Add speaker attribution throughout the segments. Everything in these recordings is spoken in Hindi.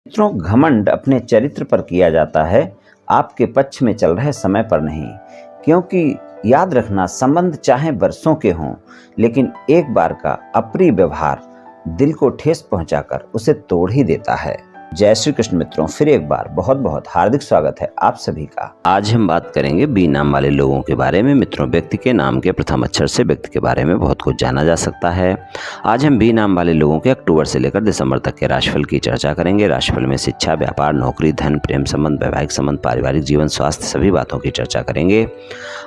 Speaker 1: मित्रों, घमंड अपने चरित्र पर किया जाता है, आपके पक्ष में चल रहे समय पर नहीं। क्योंकि याद रखना, संबंध चाहे वर्षों के हों, लेकिन एक बार का अप्रिय व्यवहार दिल को ठेस पहुंचाकर उसे तोड़ ही देता है। जय श्री कृष्ण मित्रों, फिर एक बार बहुत बहुत हार्दिक स्वागत है आप सभी का। आज हम बात करेंगे बी नाम वाले लोगों के बारे में। मित्रों, व्यक्ति के नाम के प्रथम अक्षर से व्यक्ति के बारे में बहुत कुछ जाना जा सकता है। आज हम बी नाम वाले लोगों के अक्टूबर से लेकर दिसंबर तक के राशिफल की चर्चा करेंगे। राशिफल में शिक्षा, व्यापार, नौकरी, धन, प्रेम संबंध, वैवाहिक संबंध, पारिवारिक जीवन, स्वास्थ्य, सभी बातों की चर्चा करेंगे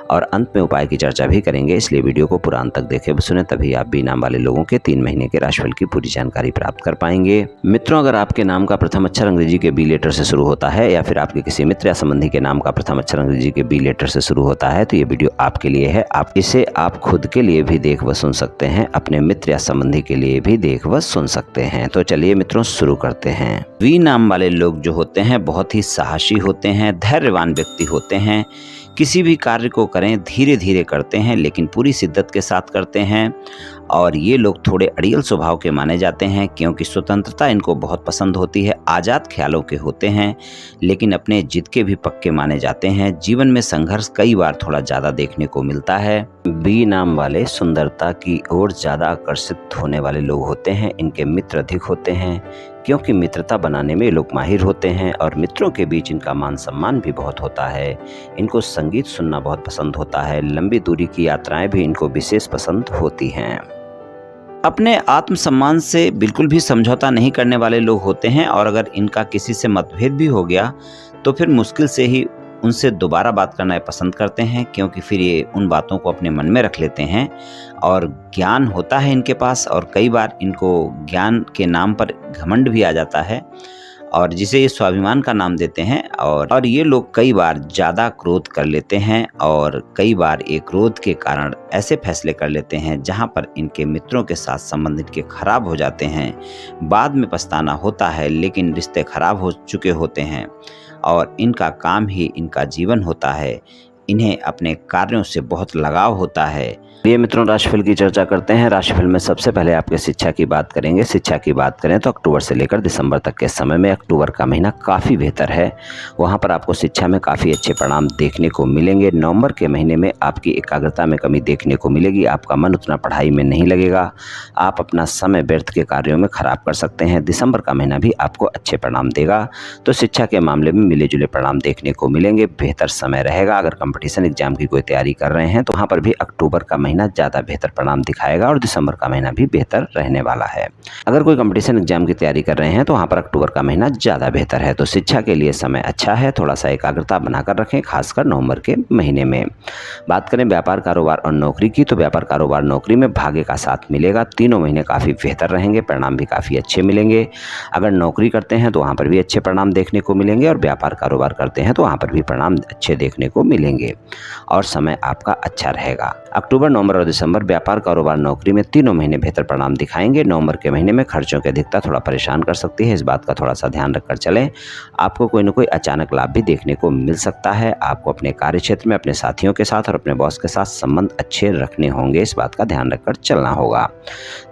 Speaker 1: और अंत में उपाय की चर्चा भी करेंगे। इसलिए वीडियो को पूरा अंत तक देखें सुने, तभी आप बी नाम वाले लोगों के 3 महीने के राशिफल की पूरी जानकारी प्राप्त कर पाएंगे। मित्रों, अगर आपके नाम का प्रथम अक्षर अंग्रेजी के बी लेटर से शुरू होता है या फिर आपके किसी मित्र या संबंधी के नाम का प्रथम अक्षर अंग्रेजी के बी लेटर से शुरू होता है तो ये वीडियो आपके लिए है। आप इसे खुद के लिए भी देख व सुन सकते हैं, अपने मित्र या संबंधी के लिए भी देख व सुन सकते हैं। तो चलिए मित्रों, शुरू करते हैं। वी नाम वाले लोग जो होते हैं बहुत ही साहसी होते हैं, धैर्यवान व्यक्ति होते हैं। किसी भी कार्य को करें धीरे धीरे करते हैं, लेकिन पूरी शिद्दत के साथ करते हैं। और ये लोग थोड़े अड़ियल स्वभाव के माने जाते हैं, क्योंकि स्वतंत्रता इनको बहुत पसंद होती है। आज़ाद ख्यालों के होते हैं, लेकिन अपने जिद के भी पक्के माने जाते हैं। जीवन में संघर्ष कई बार थोड़ा ज़्यादा देखने को मिलता है। बी नाम वाले सुंदरता की ओर ज़्यादा आकर्षित होने वाले लोग होते हैं। इनके मित्र अधिक होते हैं, क्योंकि मित्रता बनाने में लोग माहिर होते हैं और मित्रों के बीच इनका मान सम्मान भी बहुत होता है। इनको संगीत सुनना बहुत पसंद होता है। लंबी दूरी की यात्राएं भी इनको विशेष पसंद होती हैं। अपने आत्मसम्मान से बिल्कुल भी समझौता नहीं करने वाले लोग होते हैं और अगर इनका किसी से मतभेद भी हो गया तो फिर मुश्किल से ही उनसे दोबारा बात करना पसंद करते हैं, क्योंकि फिर ये उन बातों को अपने मन में रख लेते हैं। और ज्ञान होता है इनके पास और कई बार इनको ज्ञान के नाम पर घमंड भी आ जाता है और जिसे ये स्वाभिमान का नाम देते हैं। और ये लोग कई बार ज़्यादा क्रोध कर लेते हैं और कई बार ये क्रोध के कारण ऐसे फैसले कर लेते हैं जहां पर इनके मित्रों के साथ संबंध इनके खराब हो जाते हैं। बाद में पछताना होता है, लेकिन रिश्ते खराब हो चुके होते हैं और इनका काम ही इनका जीवन होता है। इन्हें अपने कार्यों से बहुत लगाव होता है। ये मित्रों, राशिफल की चर्चा करते हैं। राशिफल में सबसे पहले आपके शिक्षा की बात करेंगे। शिक्षा की बात करें तो अक्टूबर से लेकर दिसंबर तक के समय में अक्टूबर का महीना काफ़ी बेहतर है। वहाँ पर आपको शिक्षा में काफ़ी अच्छे परिणाम देखने को मिलेंगे। नवंबर के महीने में आपकी एकाग्रता में कमी देखने को मिलेगी। आपका मन उतना पढ़ाई में नहीं लगेगा। आप अपना समय व्यर्थ के कार्यों में खराब कर सकते हैं। दिसंबर का महीना भी आपको अच्छे परिणाम देगा, तो शिक्षा के मामले में मिले जुले परिणाम देखने को मिलेंगे। बेहतर समय रहेगा। अगर कंपटीशन एग्जाम की कोई तैयारी कर रहे हैं तो वहाँ पर भी अक्टूबर का महीना ज़्यादा बेहतर परिणाम दिखाएगा और दिसंबर का महीना भी बेहतर रहने वाला है। अगर कोई कंपटीशन एग्जाम की तैयारी कर रहे हैं तो वहाँ पर अक्टूबर का महीना ज़्यादा बेहतर है। तो शिक्षा के लिए समय अच्छा है। थोड़ा सा एकाग्रता बनाकर रखें, खासकर नवंबर के महीने में। बात करें व्यापार, कारोबार और नौकरी की, तो व्यापार, कारोबार, नौकरी में भाग्य का साथ मिलेगा। तीनों महीने काफ़ी बेहतर रहेंगे, परिणाम भी काफ़ी अच्छे मिलेंगे। अगर नौकरी करते हैं तो वहाँ पर भी अच्छे परिणाम देखने को मिलेंगे और व्यापार, कारोबार करते हैं तो वहाँ पर भी परिणाम अच्छे देखने को मिलेंगे और समय आपका अच्छा रहेगा। अक्टूबर, नवंबर और दिसंबर व्यापार, कारोबार, नौकरी में तीनों महीने बेहतर परिणाम दिखाएंगे। नवंबर के महीने में खर्चों की अधिकता थोड़ा परेशान कर सकती है, इस बात का थोड़ा सा ध्यान रखकर चलें। आपको कोई न कोई अचानक लाभ भी देखने को मिल सकता है। आपको अपने कार्य क्षेत्र में अपने साथियों के साथ और अपने बॉस के साथ संबंध अच्छे रखने होंगे, इस बात का ध्यान रखकर चलना होगा।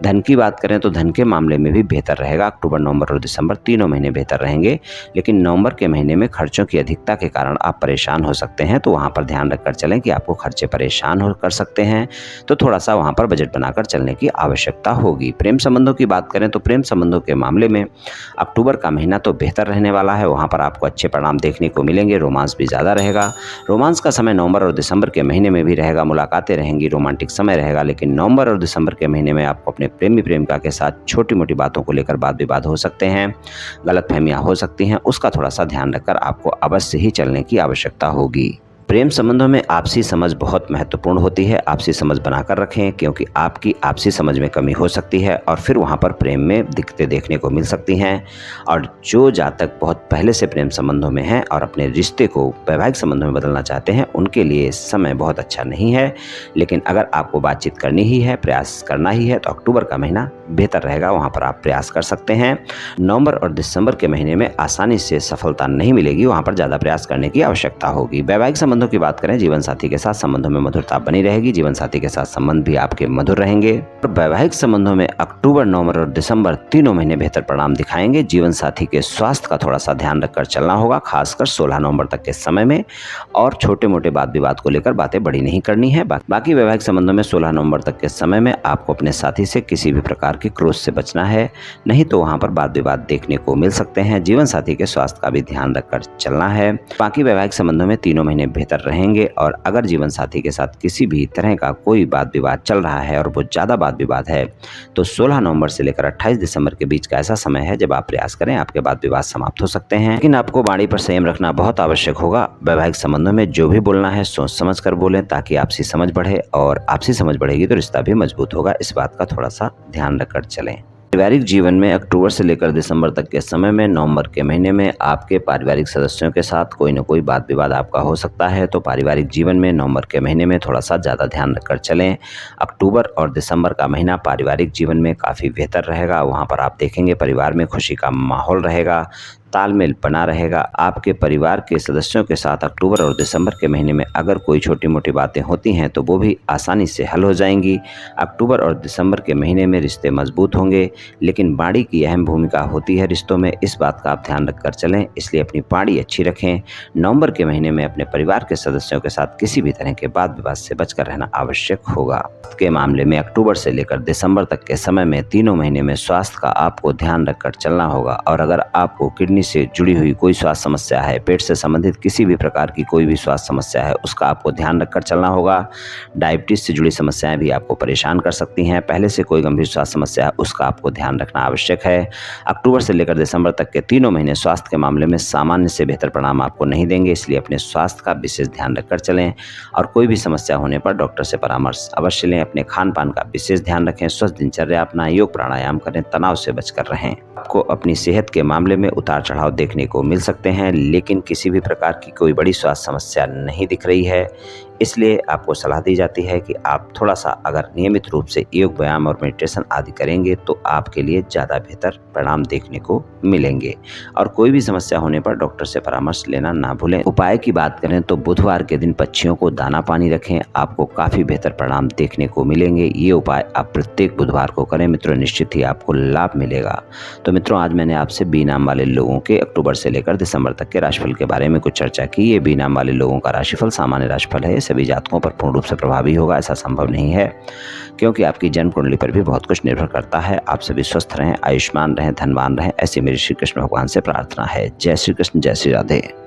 Speaker 1: धन की बात करें तो धन के मामले में भी बेहतर रहेगा। अक्टूबर, नवंबर और दिसंबर तीनों महीने बेहतर रहेंगे, लेकिन नवंबर के महीने में खर्चों की अधिकता के कारण आप परेशान हो सकते हैं। तो वहाँ पर ध्यान रखकर चलें कि आपको खर्चे परेशान हो कर सकते हैं, तो थोड़ा सा वहाँ पर बजट बनाकर चलने की आवश्यकता होगी। प्रेम संबंधों की बात करें तो प्रेम संबंधों के मामले में अक्टूबर का महीना तो बेहतर रहने वाला है। वहाँ पर आपको अच्छे परिणाम देखने को मिलेंगे। रोमांस भी ज़्यादा रहेगा। रोमांस का समय नवंबर और दिसंबर के महीने में भी रहेगा। मुलाकातें रहेंगी, रोमांटिक समय रहेगा, लेकिन नवंबर और दिसंबर के महीने में आपको अपने प्रेमी प्रेमिका के साथ छोटी मोटी बातों को लेकर वाद विवाद हो सकते हैं, गलतफहमियां हो सकती हैं। उसका थोड़ा सा ध्यान रखकर आपको अवश्य ही चलने की आवश्यकता होगी। प्रेम संबंधों में आपसी समझ बहुत महत्वपूर्ण होती है। आपसी समझ बनाकर रखें, क्योंकि आपकी आपसी समझ में कमी हो सकती है और फिर वहां पर प्रेम में दिक्कतें देखने को मिल सकती हैं। और जो जातक बहुत पहले से प्रेम संबंधों में हैं और अपने रिश्ते को वैवाहिक संबंधों में बदलना चाहते हैं, उनके लिए समय बहुत अच्छा नहीं है। लेकिन अगर आपको बातचीत करनी ही है, प्रयास करना ही है, तो अक्टूबर का महीना बेहतर रहेगा। वहाँ पर आप प्रयास कर सकते हैं। नवंबर और दिसंबर के महीने में आसानी से सफलता नहीं मिलेगी, वहाँ पर ज़्यादा प्रयास करने की आवश्यकता होगी। वैवाहिक संबंधों की बात करें, जीवन साथी के साथ संबंधों में मधुरता बनी रहेगी। जीवन साथी के साथ संबंध भी आपके मधुर रहेंगे। वैवाहिक संबंधों में अक्टूबर, नवंबर और दिसंबर तीनों महीने बेहतर परिणाम दिखाएंगे। जीवन साथी के स्वास्थ्य का थोड़ा सा ध्यान रखकर चलना होगा, खासकर 16 नवंबर तक के समय में। और छोटे मोटे वाद विवाद को लेकर बातें बड़ी नहीं करनी है। बाकी वैवाहिक संबंधों में 16 नवंबर तक के समय में आपको अपने साथी से किसी भी प्रकार के क्रोध से बचना है, नहीं तो वहां पर वाद विवाद देखने को मिल सकते हैं। जीवन साथी के स्वास्थ्य का भी ध्यान रखकर चलना है। बाकी वैवाहिक संबंधों में तीनों महीने बेहतर रहेंगे। और अगर जीवन साथी के साथ किसी भी तरह का कोई वाद विवाद चल रहा है और वो ज्यादा वाद विवाद है, तो 16 नवंबर से लेकर 28 दिसंबर के बीच का ऐसा समय है जब आप प्रयास करें, आपके वाद विवाद समाप्त हो सकते हैं। लेकिन आपको वाणी पर संयम रखना बहुत आवश्यक होगा। वैवाहिक संबंधों में जो भी बोलना है सोच समझ कर बोलें, ताकि आपसी समझ बढ़े, और आपसी समझ बढ़ेगी तो रिश्ता भी मजबूत होगा। इस बात का थोड़ा सा ध्यान रखकर चलें। पारिवारिक जीवन में अक्टूबर से लेकर दिसंबर तक के समय में, नवंबर के महीने में आपके पारिवारिक सदस्यों के साथ कोई न कोई वाद विवाद आपका हो सकता है। तो पारिवारिक जीवन में नवंबर के महीने में थोड़ा सा ज़्यादा ध्यान रखकर चलें। अक्टूबर और दिसंबर का महीना पारिवारिक जीवन में काफ़ी बेहतर रहेगा। वहाँ पर आप देखेंगे परिवार में खुशी का माहौल रहेगा, तालमेल बना रहेगा। आपके परिवार के सदस्यों के साथ अक्टूबर और दिसंबर के महीने में अगर कोई छोटी मोटी बातें होती हैं तो वो भी आसानी से हल हो जाएंगी। अक्टूबर और दिसंबर के महीने में रिश्ते मजबूत होंगे, लेकिन वाणी की अहम भूमिका होती है रिश्तों में। इस बात का आप ध्यान रखकर चलें, इसलिए अपनी वाणी अच्छी रखें। नवंबर के महीने में अपने परिवार के सदस्यों के साथ किसी भी तरह के वाद विवाद से बचकर रहना आवश्यक होगा। के मामले में अक्टूबर से लेकर दिसंबर तक के समय में तीनों महीने में स्वास्थ्य का आपको ध्यान रखकर चलना होगा। और अगर आपको किडनी से जुड़ी हुई कोई स्वास्थ्य समस्या है, पेट से संबंधित किसी भी प्रकार की कोई भी स्वास्थ्य समस्या है, उसका आपको ध्यान रखकर चलना होगा। डायबिटीज से जुड़ी समस्याएं भी आपको परेशान कर सकती हैं। पहले से कोई गंभीर स्वास्थ्य समस्या है, उसका आपको ध्यान रखना आवश्यक है। अक्टूबर से लेकर दिसंबर तक के तीनों महीने स्वास्थ्य के मामले में सामान्य से बेहतर परिणाम आपको नहीं देंगे, इसलिए अपने स्वास्थ्य का विशेष ध्यान रखकर चलें। और कोई भी समस्या होने पर डॉक्टर से परामर्श अवश्य लें। अपने खान पान का विशेष ध्यान रखें, स्वस्थ दिनचर्या अपनाएं, योग प्राणायाम करें, तनाव से बचकर रहें। आपको अपनी सेहत के मामले में उतार चढ़ाव देखने को मिल सकते हैं, लेकिन किसी भी प्रकार की कोई बड़ी स्वास्थ्य समस्या नहीं दिख रही है। इसलिए आपको सलाह दी जाती है कि आप थोड़ा सा अगर नियमित रूप से योग, व्यायाम और मेडिटेशन आदि करेंगे तो आपके लिए ज़्यादा बेहतर परिणाम देखने को मिलेंगे। और कोई भी समस्या होने पर डॉक्टर से परामर्श लेना ना भूलें। उपाय की बात करें तो बुधवार के दिन पक्षियों को दाना पानी रखें, आपको काफ़ी बेहतर परिणाम देखने को मिलेंगे। ये उपाय आप प्रत्येक बुधवार को करें मित्रों, निश्चित ही आपको लाभ मिलेगा। तो मित्रों, आज मैंने आपसे बी नाम वाले लोगों के अक्टूबर से लेकर दिसंबर तक के राशिफल के बारे में कुछ चर्चा की। ये बी नाम वाले लोगों का राशिफल सामान्य राशिफल है, सभी जातकों पर पूर्ण रूप से प्रभावी होगा ऐसा संभव नहीं है, क्योंकि आपकी जन्म कुंडली पर भी बहुत कुछ निर्भर करता है। आप सभी स्वस्थ रहें, आयुष्मान रहें, धनवान रहें, ऐसी मेरी श्री कृष्ण भगवान से प्रार्थना है। जय श्री कृष्ण, जय श्री राधे।